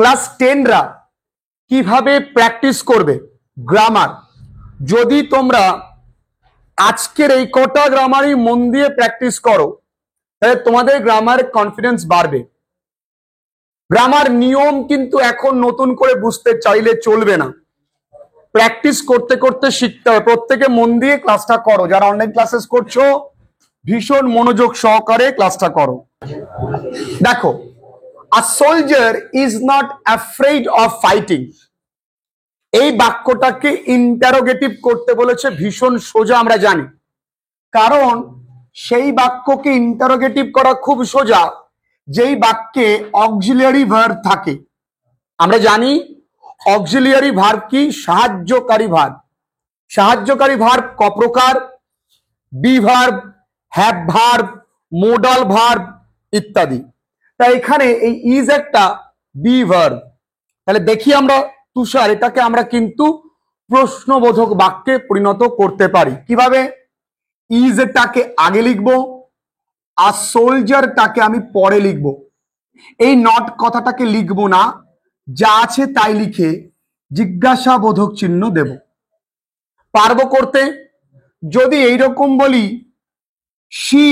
Class 10রা কিভাবে practice করবে grammar. যদি তোমরা আজকের এই কটা গ্রামারই মন দিয়ে প্র্যাকটিস করো তাহলে তোমাদের গ্রামার কনফিডেন্স বাড়বে। গ্রামার নিয়ম কিন্তু এখন নতুন করে বুঝতে চাইলে চলবে না, প্র্যাকটিস করতে করতে শিখতে হবে। প্রত্যেকে মন দিয়ে ক্লাসটা করো, যারা অনলাইন ক্লাসেস করছো ভীষণ মনোযোগ সহকারে ক্লাসটা করো। দেখো, a soldier is not afraid of fighting, এই বাক্যটাকে ইন্টারোগেটিভ করতে বলেছে, ভীষণ সোজা আমরা জানি, কারণ সেই বাক্যকে ইন্টারোগেটিভ করা খুব সোজা যেই বাক্যে অক্সিলিয়ারি ভার্ব থাকে। আমরা জানি অক্সিলিয়ারি ভার্ব কি? সাহায্যকারী ভার্ব। সাহায্যকারী ভার্ব ক প্রকার? Be verb, have verb, modal verb ইত্যাদি। তাই এখানে এই ইজ একটা বি ভার্ব। তাহলে দেখি আমরা তুষার, এটাকে আমরা কিন্তু প্রশ্নবোধক বাক্যে পরিণত করতে পারি কিভাবে? ইজটাকে আগে লিখবো আর সোলজারটাকে আমি পরে লিখবো। এই নট কথাটাকে লিখবো না, যা আছে তাই লিখে জিজ্ঞাসাবোধক চিহ্ন দেব। পারবো করতে? যদি এইরকম বলি, she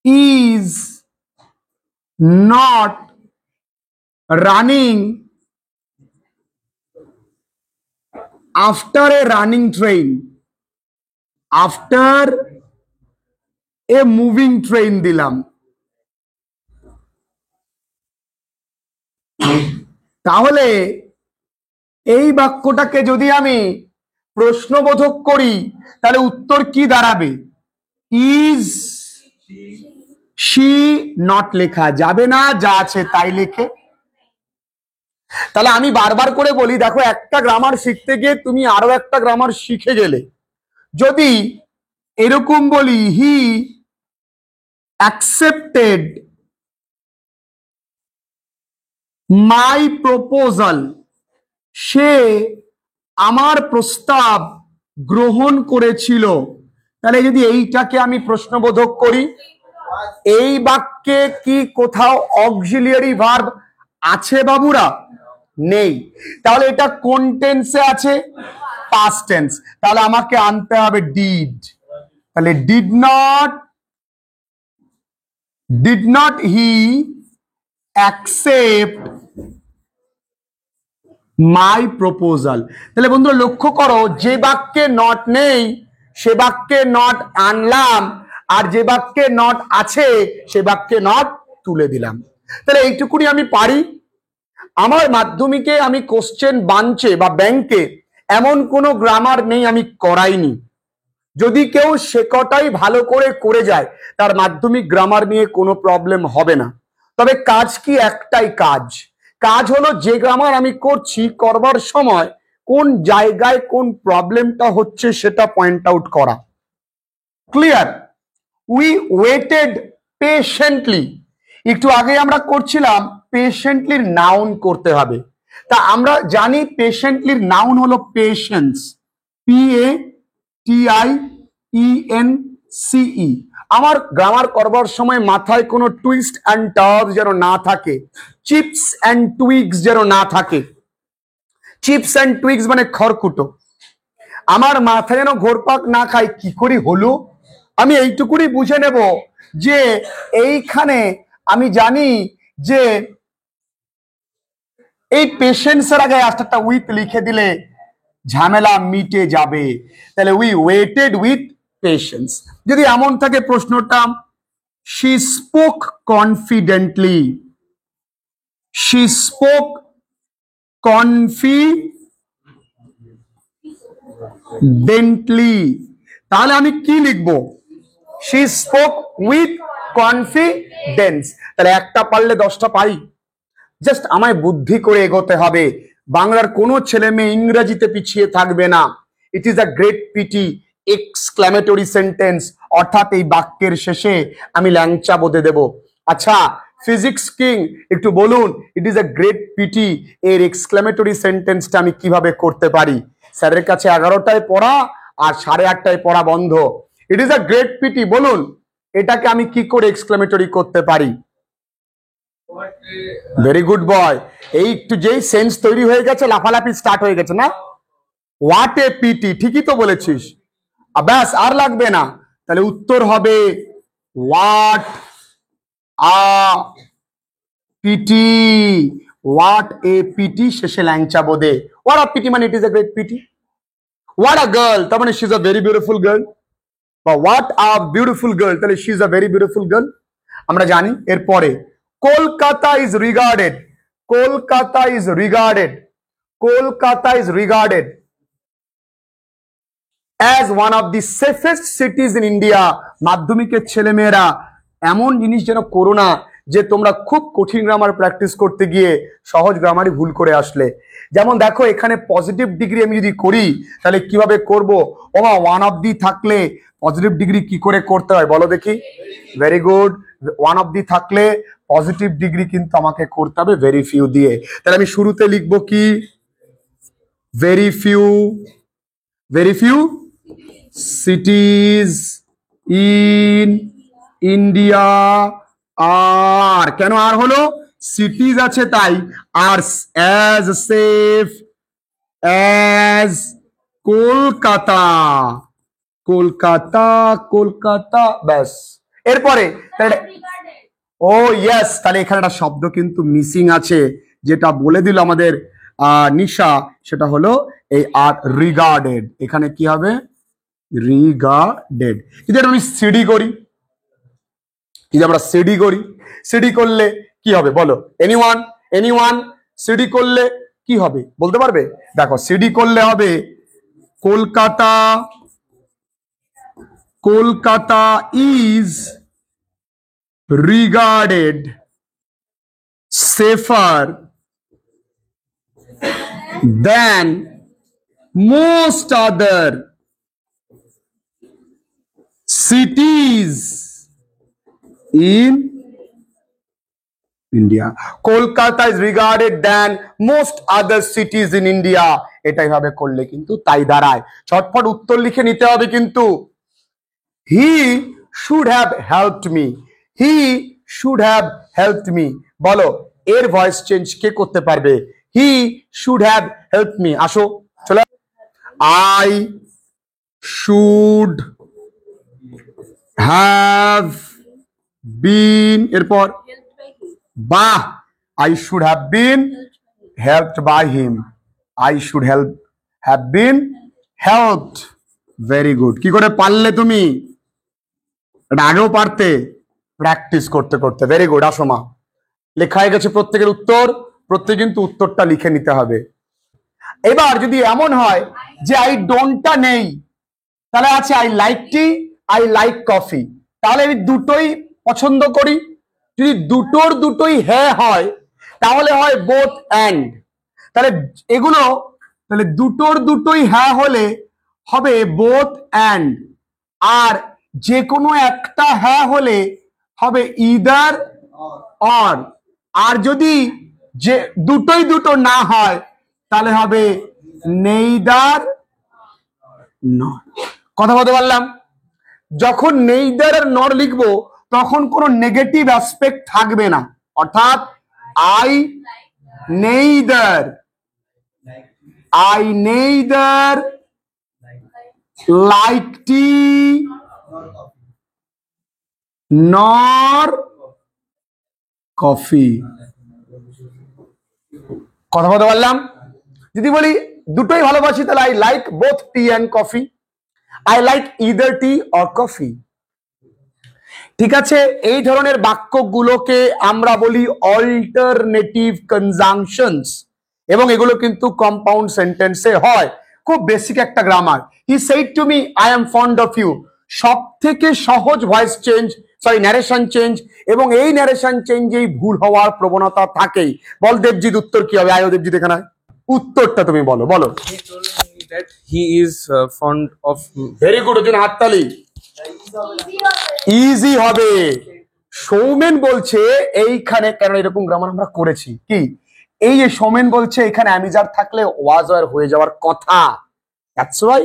is not running after a running train, after a moving train দিলাম। তাহলে এই বাক্যটাকে যদি আমি প্রশ্নবোধক করি তাহলে উত্তর কি দাঁড়াবে? ইজ শি নট লেখা যাবে না, যা আছে তাই লেখে। তাহলে আমি বারবার করে বলি, দেখো একটা গ্রামার শিখতে গিয়ে তুমি আরো একটা গ্রামার শিখে গেলে। যদি এরকম বলি, হি অ্যাকসেপ্টেড মাই প্রপোজাল, সে আমার প্রস্তাব গ্রহণ করেছিল। তাহলে যদি এইটাকে আমি প্রশ্নবোধক করি, এই বাক্যে কি কোথাও অক্সিলিয়ারি ভার্ব আছে বাবুরা? নেই। তাহলে এটা কোন টেন্সে আছে? Past tense. তাহলে আমাকে আনতে হবে ডিড। তাহলে did not he accept my proposal. তাহলে বন্ধুরা লক্ষ্য করো, যে বাক্যে নট নেই সে বাক্যে নট আনলাম, আর যে বাক্যে নট আছে সে বাক্যে নট তুলে দিলাম। তাহলে এইটুকুনি আমি পারি। আমার মাধ্যমিকে আমি কোশ্চেন বাঞ্চে বা ব্যাংকে এমন কোনো গ্রামার নেই আমি করাইনি। যদি কেউ সে কটাই ভালো করে করে যায় তার মাধ্যমিক গ্রামার নিয়ে কোনো প্রবলেম হবে না। তবে কাজ কি? একটাই কাজ হলো যে গ্রামার আমি করছি করবার সময় কোন জায়গায় কোন প্রবলেমটা হচ্ছে সেটা পয়েন্ট আউট করা। ক্লিয়ার? উই ওয়েটেড পেশেন্টলি, একটু আগে আমরা করছিলাম পেশেন্টলির নাউন করতে হবে। তা আমরা জানি পেশেন্টলির নাউন হলো পেশেন্স, PATIENCE। আমার গ্রামার করবার সময় মাথায় কোনো টুইস্ট অ্যান্ড টার্নস যেন না থাকে, চিপস অ্যান্ড টুইগস যেন না থাকে। চিপস অ্যান্ড টুইগস মানে খড়কুটো। আমার মাথায় যেন ঘোরপাক না খায়, কি করে হলো। আমি এইটুকুনি বুঝে নেব যে এইখানে আমি জানি যে এই পেশেন্সের আগে একটা উইথ লিখে দিলে ঝামেলা মিটে যাবে। তাহলে উই ওয়েটেড উইথ পেশেন্স। যদি এমন থাকে প্রশ্নটা, she spoke confidently, she spoke confidently, তাহলে আমি কি লিখবো? She spoke with confidence. তাহলে একটা পারলে 10টা পারি। জাস্ট আমায় বুদ্ধি করে এগোতে হবে। বাংলার কোনো ছেলে মেয়ে ইংরেজিতে পিছিয়ে থাকবে না। It is a great pity exclamatory sentence, অর্থাৎ এই বাক্যের শেষে আমি ল্যাংচা বোধে দেব। আচ্ছা ফিজিক্স কিং, একটু বলুন it is a great pity এর এক্সক্লেমেটরি সেন্টেন্সটা আমি কিভাবে করতে পারি? স্যারের কাছে 11টায় পড়া আর 8:30টায় পড়া বন্ধ। It is a great pity, বলুন এটাকে আমি কি করে এক্সক্লেমেটরি করতে পারি? Very good boy. এই একটু যেই সেন্স তৈরি হয়ে গেছে, লাফালাফি স্টার্ট হয়ে গেছে না? হোয়াট এ পিটি, ঠিকই তো বলেছিস। ব্যাস আর লাগবে না, তাহলে উত্তর হবে what a pity. What a pity, শেষে ল্যাংচা বোধে। হোয়াট আ পিটি মানে it is a great pity. What a girl, তার মানে she is a very beautiful girl. বা হোয়াট আ বিউটিফুল গার্ল, তাহলে she is a very beautiful girl. আমরা জানি। এরপরে Kolkata is regarded, Kolkata is regarded, Kolkata is regarded as one of the safest cities in India. মাধ্যমিকের ছেলেমেয়েরা এমন জিনিস যেন করো না যে তোমরা খুব কঠিন গ্রামার প্র্যাকটিস করতে গিয়ে সহজ গ্রামারই ভুল করে আসলে। যেমন দেখো এখানে পজিটিভ ডিগ্রি আমি যদি করি তাহলে কিভাবে করব? ওমা ওয়ান অফ দি থাকলে পজিটিভ ডিগ্রি কি করে করতে হয় বলো দেখি। Very good. ওয়ান অফ দি থাকলে পজিটিভ ডিগ্রি কিন্তু আমাকে করতে হবে ভেরি ফিউ দিয়ে। তাহলে আমি শুরুতে লিখবো কি? Very few, very few cities in India আর কেন আর হলো? সিটিজ আছে তাই। আর as safe as Kolkata, Kolkata, Kolkata, ব্যাস। এরপরে ও ইয়েস, তাহলে এখানে একটা শব্দ কিন্তু মিসিং আছে যেটা বলে দিল আমাদের নিশা, সেটা হলো এই আর রিগার্ডেড। এখানে কি হবে? রিগার্ডেড। যদি আমি সিডি করি, যদি আমরা সিডি করি, সিডি করলে কি হবে বলো? এনিওয়ান, এনিওয়ান সিডি করলে কি হবে বলতে পারবে? দেখো সিডি করলে হবে Kolkata, Kolkata is regarded safer than most other cities in India. Kolkata is regarded than most other cities in India. এটাই ভাবে করলে কিন্তু তাই দাঁড়ায়। চটপট উত্তর লিখে নিতে হবে কিন্তু। He should have helped me, he should have helped me। বলো এর ভয়েস চেঞ্জ কে করতে পারবে? He should have helped me। আসো চলো। I should have been, এরপর বাহ, I should have been helped by him, I should have been helped। Very good. কি করে পারলে তুমি? এটা আগেও পারতে, প্র্যাকটিস করতে করতে। Very good. আসো মা, লেখা হয়ে গেছে প্রত্যেকের উত্তর, প্রত্যেক কিন্তু উত্তরটা লিখে নিতে হবে। এবার যদি এমন হয় যে আই ডোন্টটা নেই, তাহলে আছে I like tea, I like coffee, তাহলে আমি দুটোই পছন্দ করি। যদি দুটোর দুটোই হ্যাঁ হয় তাহলে হয় বোথ অ্যান্ড। তাহলে এগুলো, তাহলে দুটোর দুটোই হ্যাঁ হলে হবে বোথ অ্যান্ড, আর যে কোনো একটা হ্যাঁ হলে হবে ইদার অর। আর যদি যে দুটোই দুটো না হয় তাহলে হবে নেইদার নর। কথা বলতে পারলাম? যখন নেইদার আর নর লিখবো তখন কোনো নেগেটিভ অ্যাসপেক্ট থাকবে না। অর্থাৎ I neither, I neither like tea nor coffee. কথা বলতে পারলাম? যদি বলি দুটোই ভালোবাসি তাহলে I like both T and coffee, I like either tea or coffee. ঠিক আছে, এই ধরনের বাক্যগুলোকে আমরা বলি অল্টারনেটিভ কনজাংশনস, এবং এগুলো কিন্তু কম্পাউন্ড সেন্টেন্সে হয়। খুব বেসিক একটা grammar. He said to me I am fond of you, সব থেকে সহজ voice change, sorry narration change, এবং এই ন্যারেশন চেঞ্জেই ভুল হওয়ার প্রবণতা থাকেই। বল দেবজিৎ, উত্তর কি হবে? আয়ো দেবজিৎ এখানে, উত্তরটা তুমি বলো। বলো। That he is fond of me. Very good, ওজন হাততালি। ইজি হবে। সৌমেন বলছে এইখানে, কেন এরকম গ্রামার আমরা করেছি কি, এই যে সৌমেন বলছে এখানে অ্যামিজার থাকলে ওয়াজ আর হয়ে যাওয়ার কথা। দ্যাটস ওয়াই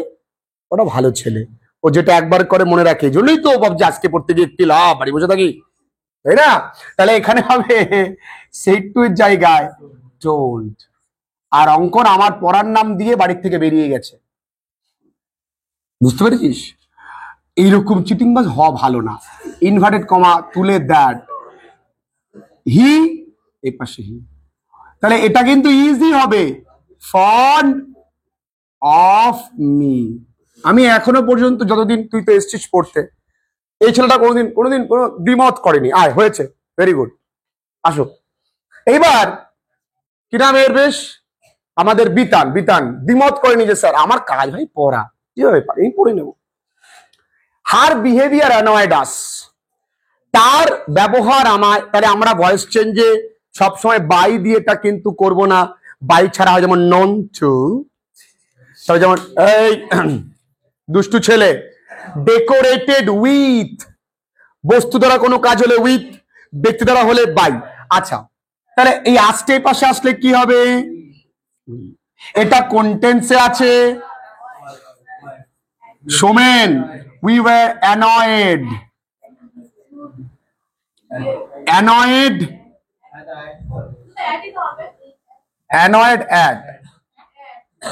ওটা ভালো ছেলে, ও যেটা একবার করে মনে রাখে, জন্যই তো ভাবছি আজকে পড়তে গিয়ে একটি লাভ বাড়ি বসে থাকি। তাই না? তাহলে এখানে হবে সেড টু এর জায়গায় টোল্ড। আর অঙ্কন আমার পড়ার নাম দিয়ে বাড়ির থেকে বেরিয়ে গেছে। বুঝতে পেরেছিস? এইরকম চিটিংবাজ হওয়া ভালো না। ইনভার্টেড কমা তুলে দ্যাট হি, এই পাশে হি, তাহলে এটা কিন্তু ইজি হবে, ফন্ড অফ মি। আমি এখনো পর্যন্ত, যতদিন তুই তো এসছিস পড়তে, এই ছেলেটা কোনোদিন কোনো দ্বিমত করেনি। আয় হয়েছে, ভেরি গুড, আসো। এইবার কি নাম এর বেশ, আমাদের বিতান। বিতান দ্বিমত করেনি যে স্যার আমার কাজ ভাই পড়া, কিভাবে পারি এই পড়ে নেব। হার বিহেভিয়ার অ্যানয়েড আস, তার ব্যবহার আমায়, তাহলে আমরা ভয়েস চেঞ্জে সবসময় বাই দিয়েটা কিন্তু করব না, বাই ছাড়া হয় যেমন নন টু, তাহলে যেমন এই দুষ্টু ছেলে, ডেকোরেটেড উইথ, বস্তু দ্বারা কোনো কাজ হলে উইথ, ব্যক্তি দ্বারা হলে বাই। আচ্ছা, তাহলে এই আসতে পাশে আসলে কি হবে? এটা কোন টেন্সে আছে? Somen, we were annoyed, annoyed, annoyed at,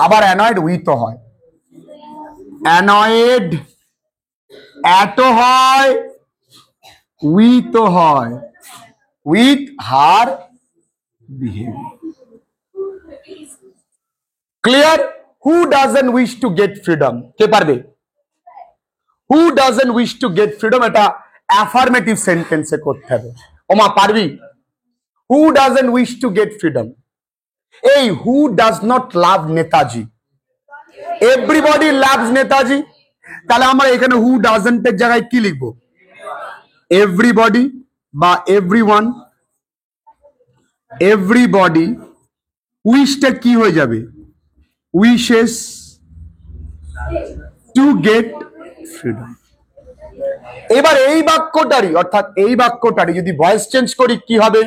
আবার অ্যানয়েড উইথও হয়, অ্যানয়েড অ্যাটও হয়, উইথও হয়, with her behaviour. Clear? Who doesn't wish to get freedom, কে পারবে? Who doesn't wish to get freedom, এটা অ্যাফার্মেটিভ সেন্টেন্সে করতে হবে। ওমা পারবি? Who doesn't wish to get freedom. এই who does not love Netaji, everybody loves Netaji. তাহলে আমরা এখানে হু ডাজন্ট এর জায়গায় কি লিখবো? এভরিবডি বা এভরিওয়ান, এভরিবডি। উইশটা কি হয়ে যাবে? Wishes to get freedom. এবার এই বাক্যটারই, অর্থাৎ এই বাক্যটারই যদি ভয়েস চেঞ্জ করি কি হবে?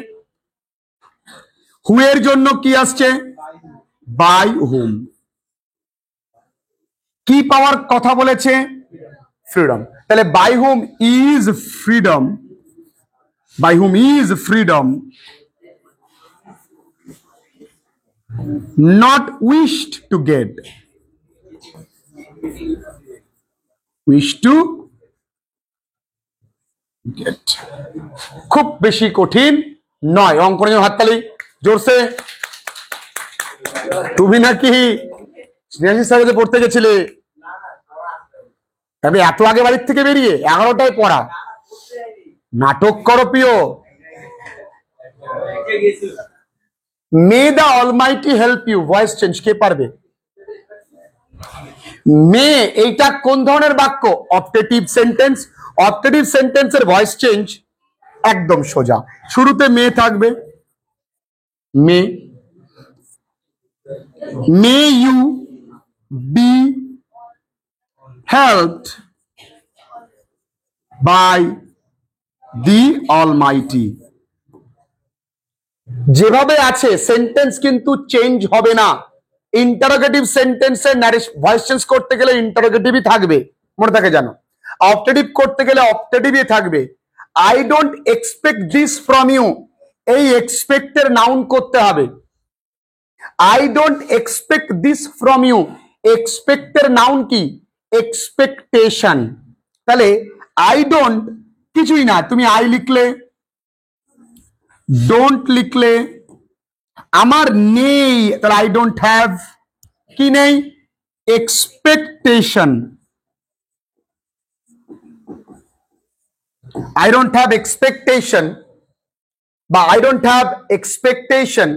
হু এর জন্য কি আসছে? By whom. কি পাওয়ার কথা বলেছে? ফ্রিডম। তাহলে by whom is freedom, by whom is freedom not wished to get, wish to get। খুব বেশি কঠিন নয়। অঙ্কনের জন্য হাততালি জোরসে। তুমি নাকি স্নেহাশিস স্যারের পড়তে গেছিলে? তবে এত আগে বাড়ির থেকে বেরিয়ে 11টায় পড়া, নাটক করো প্রিয়। May the almighty help you, voice change কে পারবে? মে, এইটা কোন ধরনের বাক্য? Optative sentence. অপটেটিভ সেন্টেন্সের ভয়েস চেঞ্জ একদম সোজা, শুরুতে মে থাকবে, may. May you be helped by the almighty. যেভাবে আছে সেন্টেন্স কিন্তু চেঞ্জ হবে না। ইন্টারোগেটিভ সেন্টেন্সের ভয়েস চেঞ্জ করতে গেলে ইন্টারোগেটিভই থাকবে, মনে থাকে জানো। অপটেটিভ করতে গেলে অপটেটিভই থাকবে। I don't expect this from you, এই এক্সপেক্টের নাউন করতে হবে। I don't expect this from you, এক্সপেক্টের নাউন কি? এক্সপেকটেশন। তাহলে আই ডোন্ট কিছুই না, তুমি আই লিখলে, ডোন্ট লিখলে, আমার নেই, তাহলে আই ডোন্ট হ্যাভ, কি নেই? Expectation. I don't have expectation, বা I don't have expectation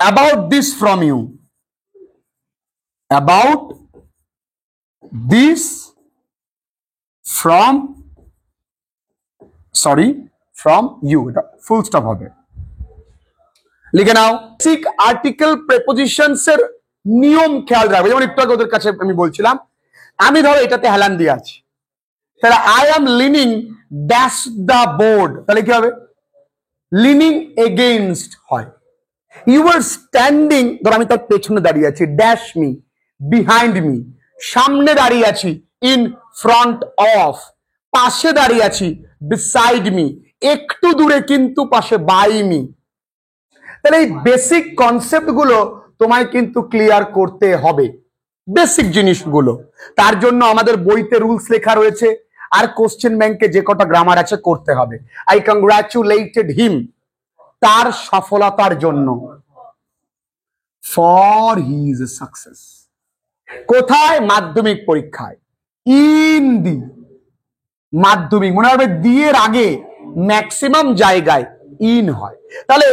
about this from you, about this from, sorry, from you, এটা ফুল স্টপ হবে, লিখে নাও। বেসিক আর্টিকেল প্রেপোজিশনস এর নিয়ম খেয়াল রাখবে। যেমন একটু আগে ওদের কাছে আমি বলছিলাম, আমি ধরো এটাতে হেলান দিয়ে আছি, তাহলে I am lining dash the board, তাহলে কি হবে? লিনিং এগেইনস্ট হয়। ইউ আর স্ট্যান্ডিং, ধর আমি তার পেছনে দাঁড়িয়ে আছি, ড্যাশ মি, বিহাইন্ড মি, সামনে দাঁড়িয়ে আছি, ইন ফ্রন্ট অফ, পাশে দাঁড়িয়ে আছি, বিসাইড মি, একটু দূরে কিন্তু পাশে, বাই মি। তাহলে এই বেসিক কনসেপ্ট গুলো তোমায় কিন্তু ক্লিয়ার করতে হবে, বেসিক জিনিসগুলো। তার জন্য আমাদের বইতে রুলস লেখা রয়েছে, আর কোশ্চেন ব্যাংকে যে কটা গ্রামার আছে করতে হবে। আই কংগ্রাচুলেটেড হিম, তার সফলতার জন্য, ফর হিজ সাকসেস। কোথায়? মাধ্যমিক পরীক্ষায়। ইন দি, মাধ্যমিক মনে হবে দিয়ের আগে ম্যাক্সিমাম জায়গায় ইন হয়। তাহলে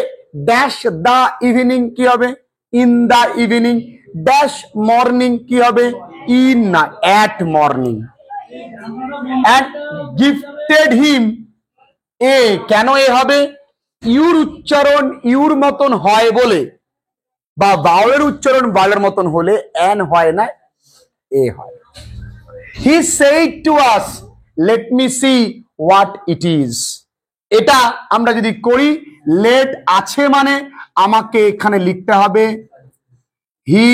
ড্যাশ দা ইভিনিং কি হবে? In the evening. Dash morning কি হবে? ইন না, at morning. And gifted him, a কেন এ হবে? ইউর উচ্চারণ ইউর মতন হয় বলে, বা বাউলের উচ্চারণ বাউলের মতন হলে এন হয় না, এ হয়। He said to us, let me see what it is. এটা আমরা যদি করি, লেট আছে মানে আমাকে এখানে লিখতে হবে হি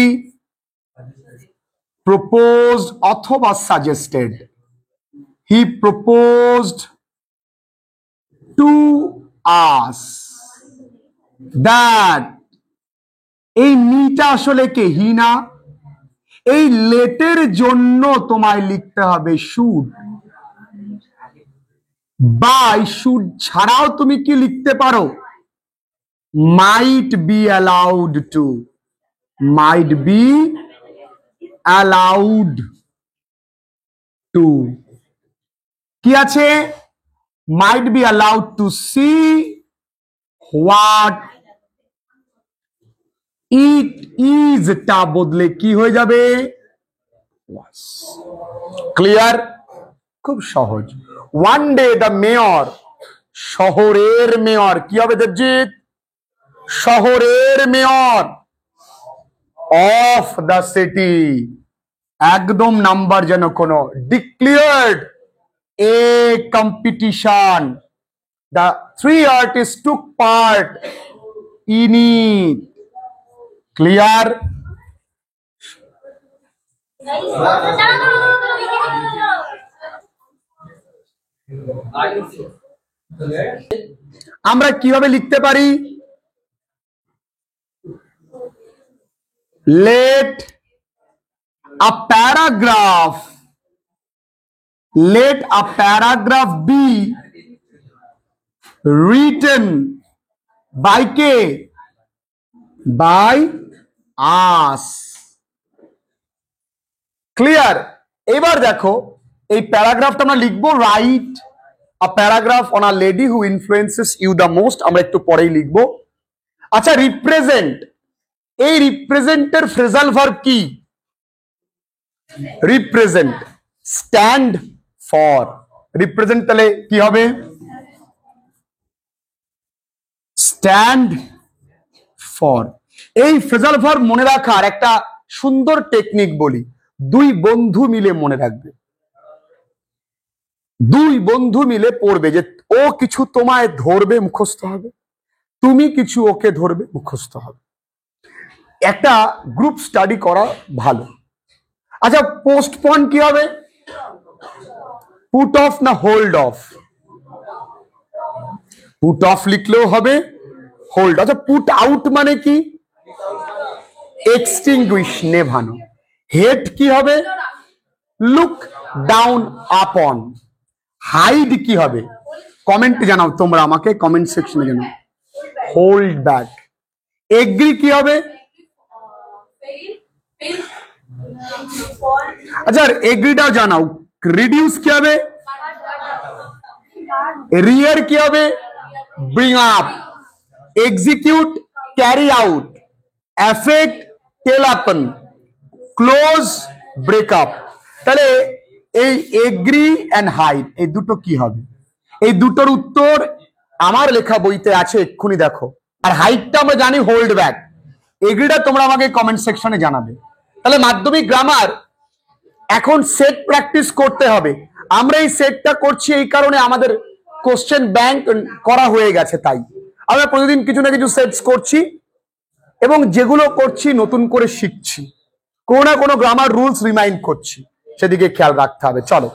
প্রপোজড অথবা suggested. He proposed to us that, এই মিটা আসলে কে? হি না। এই লেটের জন্য তোমায় লিখতে হবে শুড। বাই শুড ছাড়াও তুমি কি লিখতে পারো? Might be allowed to, might be allowed to. কি আছে? Might be allowed to see what it is, টা বদলে কি হয়ে যাবে? ক্লিয়ার? খুব সহজ। ওয়ান ডে দ্য মেয়র, শহরের মেয়র কি হবে দেবজিৎ? শহরের মেয়র অফ দ্য সিটি, একদম নাম্বার যেন কোনো, declared a competition, the three artist took part in it. Clear? আমরা কিভাবে লিখতে পারি? Let a paragraph, let a paragraph be written by কে? by us। ক্লিয়ার? এবার দেখো, এই প্যারাগ্রাফটা আমরা লিখবো, write a paragraph on a lady who influences you the most, আমরা একটু পরেই লিখবো। আচ্ছা, রিপ্রেজেন্ট, এই রিপ্রেজেন্টের ফ্রেজাল ভার্ব কি? Represent, stand for. রিপ্রেজেন্ট তাহলে কি হবে? Stand for. এই ফ্রেজাল ভার্ব মনে রাখার একটা সুন্দর টেকনিক বলি, দুই বন্ধু মিলে মনে রাখবে। দুই বন্ধু মিলে পড়বে, যে ও কিছু তোমায় ধরবে, মুখস্থ হবে, তুমি কিছু ওকে ধরবে, মুখস্থ হবে। একটা গ্রুপ স্টাডি করা ভালো। আচ্ছা, পোস্টপন কি হবে? পুট অফ না হোল্ড অফ? পুট অফ লিখলেও হবে, হোল্ড। আচ্ছা, পুট আউট মানে কি? এক্সটিংগুইশ, নেভানো। হেড কি হবে? Look down upon. হাইড কি হবে? কমেন্ট জানাও তোমরা আমাকে, কমেন্ট সেকশনে জানাও। Hold back. এগ্রি কি হবে? আচ্ছা, এগ্রিটাও জানাও। রিডিউস কি হবে? রিয়ার কি হবে? Bring up. Execute, carry out. Effect, tell upon. Close, break up. তাহলে এই এগ্রি অ্যান্ড হাইড, এই দুটো কি হবে? এই দুটোর উত্তর আমার লেখা বইতে আছে, এক্ষুনি দেখো। আর হাইডটা আমরা জানি হোল্ড ব্যাক। এগ্রিটা তোমরা আমাকে কমেন্ট সেকশনে জানাবে। তাহলে মাধ্যমিক গ্রামার এখন সেট প্র্যাকটিস করতে হবে। আমরা এই সেটটা করছি এই কারণে, আমাদের কোশ্চেন ব্যাংক করা হয়ে গেছে, তাই আমরা প্রতিদিন কিছু না কিছু সেটস করছি, এবং যেগুলো করছি নতুন করে শিখছি, কোনো না কোনো গ্রামার রুলস রিমাইন্ড করছি, সেদিকে খেয়াল রাখতে হবে। চলো।